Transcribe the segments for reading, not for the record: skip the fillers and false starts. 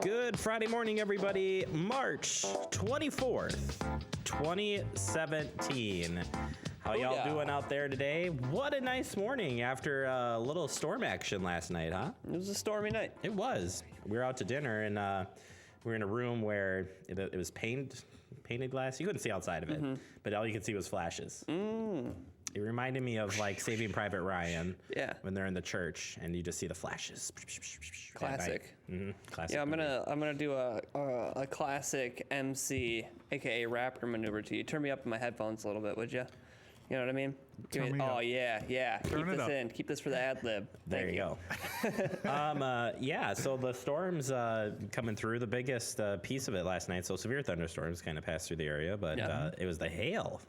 Good Friday morning, everybody. March 24th, 2017. How y'all doing out there today? What a nice morning after a little storm action last night, huh? It was a stormy night. It was. We were out to dinner and we were in a room where it was painted glass. You couldn't see outside of it, but all you could see was flashes. It reminded me of like Saving Private Ryan. Yeah. When they're in the church and you just see the flashes. Classic. Classic. Yeah, I'm gonna do a classic MC, aka rapper maneuver to you. Turn me up in my headphones a little bit, would you? You know what I mean? Yeah. Keep this for the ad lib. There you go. So the storms coming through. The biggest piece of it last night. So severe thunderstorms kind of passed through the area, but it was the hail.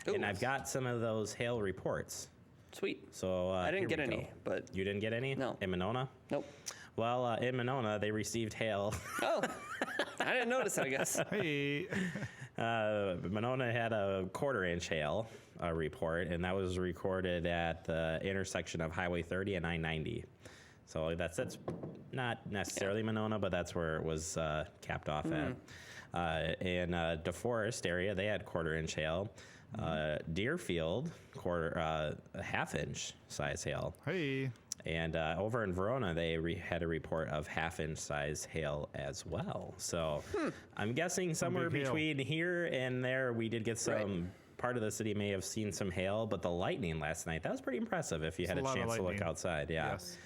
Ooh. And I've got some of those hail reports. Sweet. So I didn't get any, but you didn't get any? No. In Monona? Nope. Well, in Monona, they received hail. Oh, I didn't notice it, I guess. Hey. Monona had a 1/4-inch hail report, and that was recorded at the intersection of Highway 30 and I-90. So that's not necessarily Monona, but that's where it was capped off at. In DeForest area, they had 1/4-inch hail. Deerfield, a 1/2-inch size hail. Hey. And over in Verona, they had a report of 1/2-inch size hail as well. So I'm guessing somewhere between here and there, we did get some. Part of the city may have seen some hail, but the lightning last night, that was pretty impressive if you had a chance to look outside. Yeah. Yes.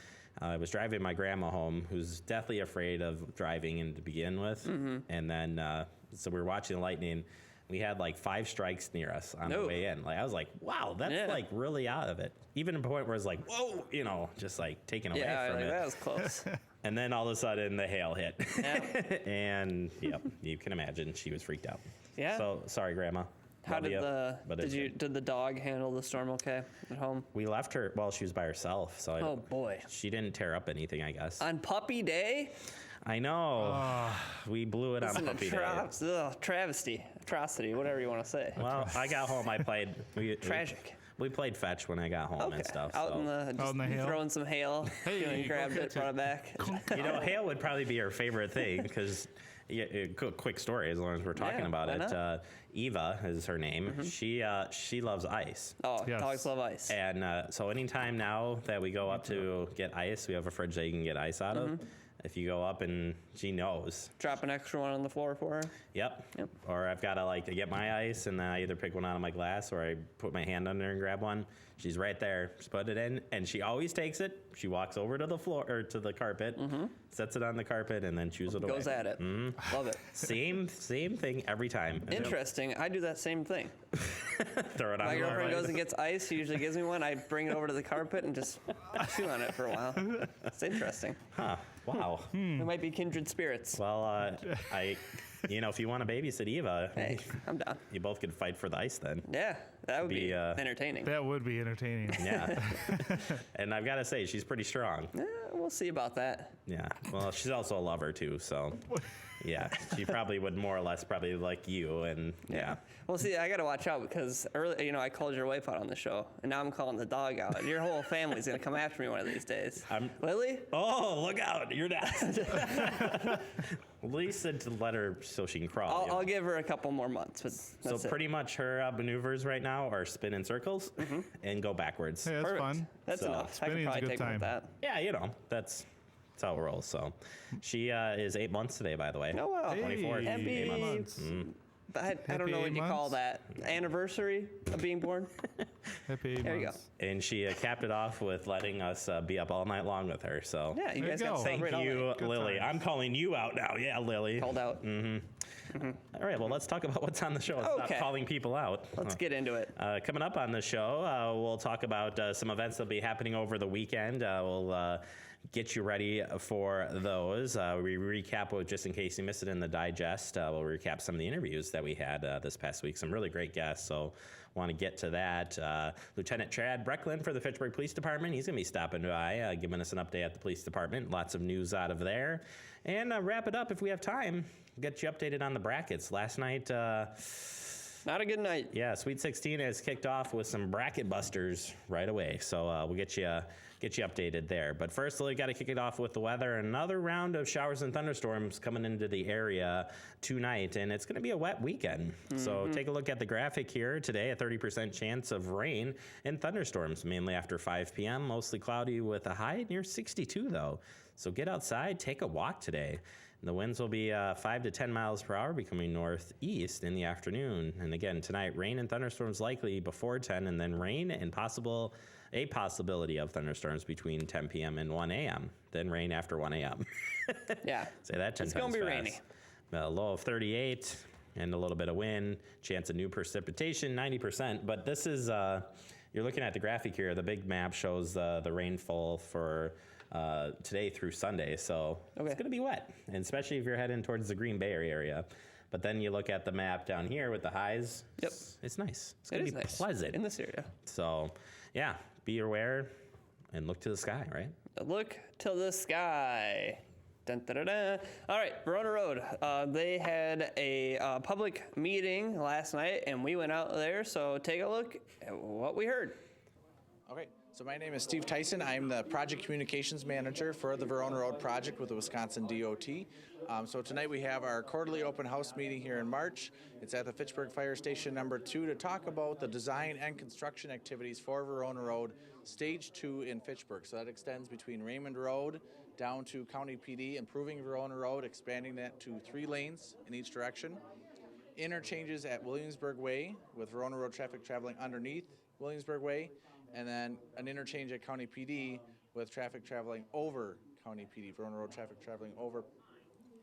I was driving my grandma home, who's deathly afraid of driving to begin with. And then, so we were watching the lightning. We had like 5 strikes near us on the way in. Like I was like, wow, that's like really out of it. Even to a point where it's like, whoa, just like taken away from it. That was close. And then all of a sudden the hail hit. Yeah. And you can imagine she was freaked out. Yeah. So sorry, Grandma. How did did the dog handle the storm okay at home? We left her, she was by herself. So Oh boy. she didn't tear up anything, I guess. On puppy day? I know. We blew it on puppy day. Travesty, atrocity, whatever you want to say. Well, I got home. I played. Tragic. We played fetch when I got home and stuff. Out in the hail. Throwing some hail. Hey, grabbed it, brought it back. Hail would probably be her favorite thing because. Quick story, as long as we're talking about it. Eva is her name. She loves ice. Oh, yes. Dogs love ice. And so anytime now that we go up to get ice, we have a fridge that you can get ice out of. If you go up and she knows. Drop an extra one on the floor for her? Yep. Or I've got to get my ice and then I either pick one out of my glass or I put my hand under and grab one. She's right there. Just put it in and she always takes it. She walks over to the floor or to the carpet, sets it on the carpet and then chews it away. Goes at it. Love it. Same thing every time. Interesting. I do that same thing. Throw it on. My girlfriend goes and gets ice. She usually gives me one. I bring it over to the carpet and just chew on it for a while. It's interesting. Huh. Wow. We might be kindred spirits. Well, if you want to babysit Eva, hey, I'm down. You both could fight for the ice then. Yeah, that would be entertaining. That would be entertaining. Yeah. And I've got to say, she's pretty strong. We'll see about that. Yeah. Well, she's also a lover too, so yeah, she probably would more or less probably like you, and yeah. Well, see, I got to watch out because earlier, I called your wife out on the show, and now I'm calling the dog out. Your whole family's gonna come after me one of these days. Lily? Oh, look out! You're not. Lily said to let her so she can crawl. I'll give her a couple more months. But so pretty much her maneuvers right now are spin in circles and go backwards. Hey, that's Perfect. fun. That's enough. I Spinning's could a probably good take one with time. that. Yeah, that's how it rolls. So she is 8 months today, by the way. Oh, wow. 24th. Happy 8 months. I don't know what you call that. Anniversary of being born? Happy 8 There you months. go. And she capped it off with letting us be up all night long with her. So Yeah, you There guys you got to go. thank celebrate all you, night. Lily. times. I'm calling you out now. Yeah, Lily. Called out. All right, well, let's talk about what's on the show. Let's Okay. stop calling people out. Let's get into it. Coming up on the show, we'll talk about some events that'll be happening over the weekend. We'll get you ready for those. We recap, just in case you missed it in the digest, we'll recap some of the interviews that we had this past week. Some really great guests, so want to get to that. Lieutenant Chad Brecklin for the Fitchburg Police Department. He's going to be stopping by, giving us an update at the police department. Lots of news out of there. And wrap it up if we have time. Get you updated on the brackets. Last night... Not a good night. Yeah, Sweet 16 has kicked off with some bracket busters right away. So we'll get you get you updated there. But first, we got to kick it off with the weather. Another round of showers and thunderstorms coming into the area tonight, and it's going to be a wet weekend. So take a look at the graphic here today. A 30% chance of rain and thunderstorms, mainly after 5 p.m. Mostly cloudy with a high near 62, though. So get outside, take a walk today. The winds will be 5 to 10 miles per hour, becoming northeast in the afternoon. And again, tonight, rain and thunderstorms likely before 10, and then rain and a possibility of thunderstorms between 10 p.m. and 1 a.m. Then rain after 1 a.m. Yeah. Say that 10 It's times gonna be fast. rainy. A low of 38 and a little bit of wind. Chance of new precipitation, 90%. But this is, you're looking at the graphic here. The big map shows the rainfall for today through Sunday. So it's going to be wet, and especially if you're heading towards the Green Bay area. But then you look at the map down here with the highs. Yep. It's nice. It's going to be nice. pleasant. In this area. So, yeah, be aware and look to the sky, right? Look to the sky. Dun, dun, dun, dun. All right, Verona Road. They had a public meeting last night, and we went out there. So take a look at what we heard. Okay, so my name is Steve Tyson. I'm the Project Communications Manager for the Verona Road Project with the Wisconsin DOT. So tonight we have our quarterly open house meeting here in March. It's at the Fitchburg Fire Station number 2 to talk about the design and construction activities for Verona Road Stage 2 in Fitchburg. So that extends between Raymond Road down to County PD, improving Verona Road, expanding that to 3 lanes in each direction. Interchanges at Williamsburg Way with Verona Road traffic traveling underneath Williamsburg Way, and then an interchange at County PD with traffic traveling over County PD, Verona Road traffic traveling over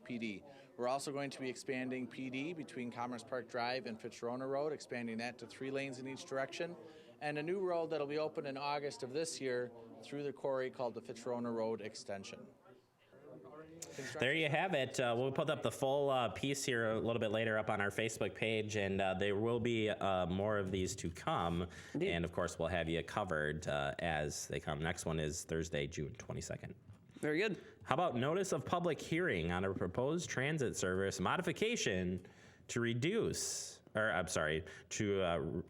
PD. We're also going to be expanding PD between Commerce Park Drive and Fitzroy Road, expanding that to 3 lanes in each direction, and a new road that'll be open in August of this year through the quarry called the Fitzroy Road Extension. There you have it. We'll put up the full piece here a little bit later up on our Facebook page, and there will be more of these to come. Indeed. And, of course, we'll have you covered as they come. Next one is Thursday, June 22nd. Very good. How about notice of public hearing on a proposed transit service modification to reduce, or I'm sorry, to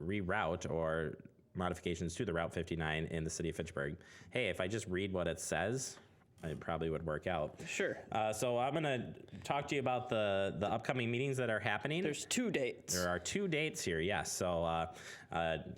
reroute or modifications to the Route 59 in the city of Fitchburg. Hey, if I just read what it says, it probably would work out. Sure. So I'm going to talk to you about the upcoming meetings that are happening. There's 2 dates. There are 2 dates here, yes. So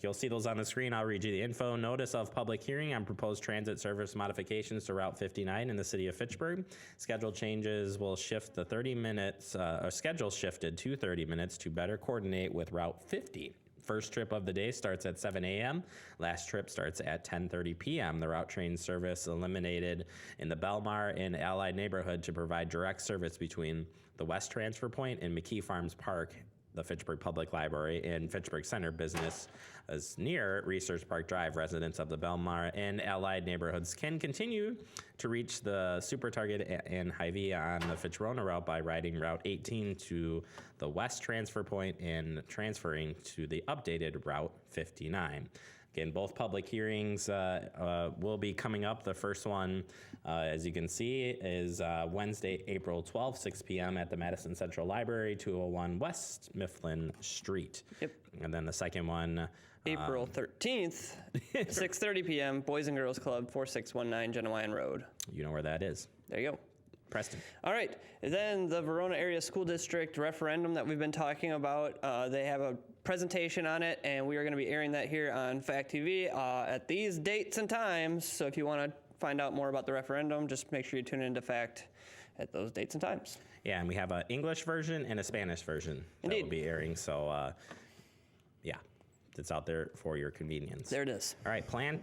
you'll see those on the screen. I'll read you the info. Notice of public hearing on proposed transit service modifications to Route 59 in the city of Fitchburg. Schedule changes will shift the 30 minutes, or schedule shifted to 30 minutes to better coordinate with Route 50. First trip of the day starts at 7 a.m. Last trip starts at 10:30 p.m. The route train service eliminated in the Belmar and Allied neighborhood to provide direct service between the West Transfer Point and McKee Farms Park, the Fitchburg Public Library, and Fitchburg Center business as near Research Park Drive. Residents of the Belmar and Allied neighborhoods can continue to reach the Super Target and Hy-Vee on the Fitzroy route by riding Route 18 to the West Transfer Point and transferring to the updated Route 59. Again, both public hearings will be coming up. The first one, as you can see, is Wednesday, April 12th, 6 p.m. at the Madison Central Library, 201 West Mifflin Street. Yep. And then the second one, April 13th, 6:30 p.m., Boys and Girls Club, 4619 Genuine Road. you know where that is. There you go. Preston. All right. Then the Verona Area School District referendum that we've been talking about, they have a presentation on it, and we are going to be airing that here on FACTv at these dates and times. So if you want to find out more about the referendum, just make sure you tune into FACT at those dates and times. Yeah, and we have an English version and a Spanish version that Indeed. will be airing. So, yeah, it's out there for your convenience. There it is. All right, Plant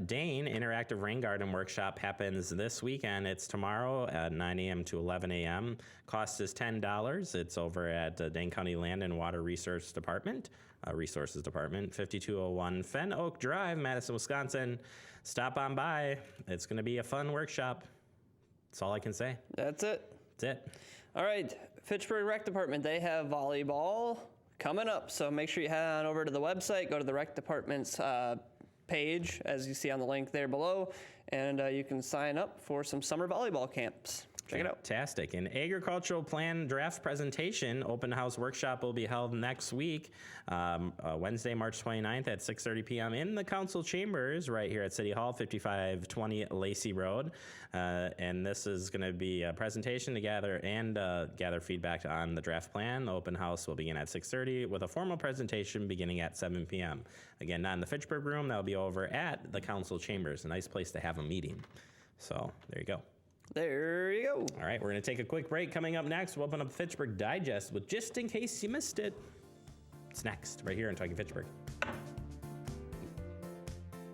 Dane Interactive Rain Garden Workshop happens this weekend. It's tomorrow at 9 a.m. to 11 a.m. Cost is $10. It's over at Dane County Land and Water Resources Department, 5201 Fen Oak Drive, Madison, Wisconsin. Stop on by. It's going to be a fun workshop. That's all I can say. That's it. That's it. All right. Fitchburg Rec Department, they have volleyball coming up. So make sure you head on over to the website, go to the Rec Department's page, as you see on the link there below, And you can sign up for some summer volleyball camps. Check it out. Fantastic. An agricultural plan draft presentation open house workshop will be held next week, Wednesday, March 29th at 6:30 p.m. in the council chambers right here at City Hall, 5520 Lacey Road. And this is going to be a presentation to gather feedback on the draft plan. The open house will begin at 6:30 with a formal presentation beginning at 7 p.m. Again, not in the Fitchburg room. That'll be over at the council chambers. A nice place to have a meeting. So there you go. There you go. All right, we're going to take a quick break. Coming up next, we'll open up Fitchburg Digest with Just In Case You Missed It. It's next, right here on Talking Fitchburg.